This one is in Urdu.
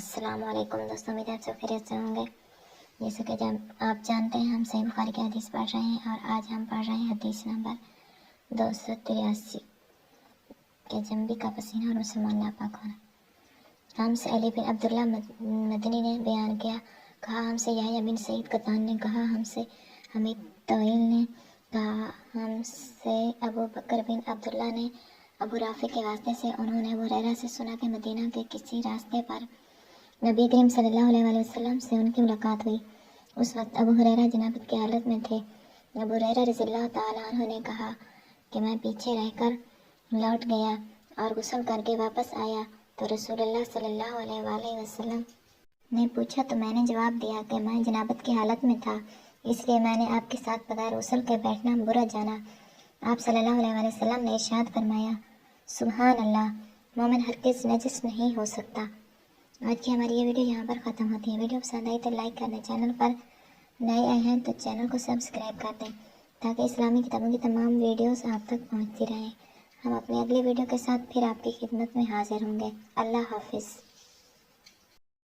السلام علیکم دوستوں، امید ہے آپ سب خیریت سے ہوں گے۔ جیسا کہ آپ جانتے ہیں، ہم صحیح بخاری کی حدیث پڑھ رہے ہیں اور آج ہم پڑھ رہے ہیں حدیث نمبر 283 کہ جنبی کا پسینہ اور مسلمان ناپاک ہونا۔ ہم سے علی بن عبداللہ مدنی نے بیان کیا، کہا ہم سے یحییٰ بن سعید قطان نے کہا ہم سے حمید طویل نے کہا ہم سے ابو بکر بن عبداللہ نے ابو رافع کے واسطے سے انہوں نے ابو ہریرہ سے سنا کہ مدینہ کے کسی راستے پر نبی کریم صلی اللہ علیہ وسلم سے ان کی ملاقات ہوئی۔ اس وقت ابو ہریرہ جنابت کی حالت میں تھے۔ ابو ہریرہ رضی اللہ تعالیٰ عنہ نے کہا کہ میں پیچھے رہ کر لوٹ گیا اور غسل کر کے واپس آیا تو رسول اللہ صلی اللہ علیہ وآلہ وسلم نے پوچھا تو میں نے جواب دیا کہ میں جنابت کی حالت میں تھا، اس لیے میں نے آپ کے ساتھ بغیر غسل کے بیٹھنا برا جانا۔ آپ صلی اللہ علیہ وآلہ وسلم نے ارشاد فرمایا، سبحان اللہ، مومن ہرگز نجس نہیں ہو سکتا۔ آج کی ہماری یہ ویڈیو یہاں پر ختم ہوتی ہے۔ ویڈیو پسند آئی تو لائک کر دیں، چینل پر نئے آئے ہیں تو چینل کو سبسکرائب کر دیں تاکہ اسلامی کتابوں کی تمام ویڈیوز آپ تک پہنچتی رہیں۔ ہم اپنی اگلی ویڈیو کے ساتھ پھر آپ کی خدمت میں حاضر ہوں گے۔ اللہ حافظ۔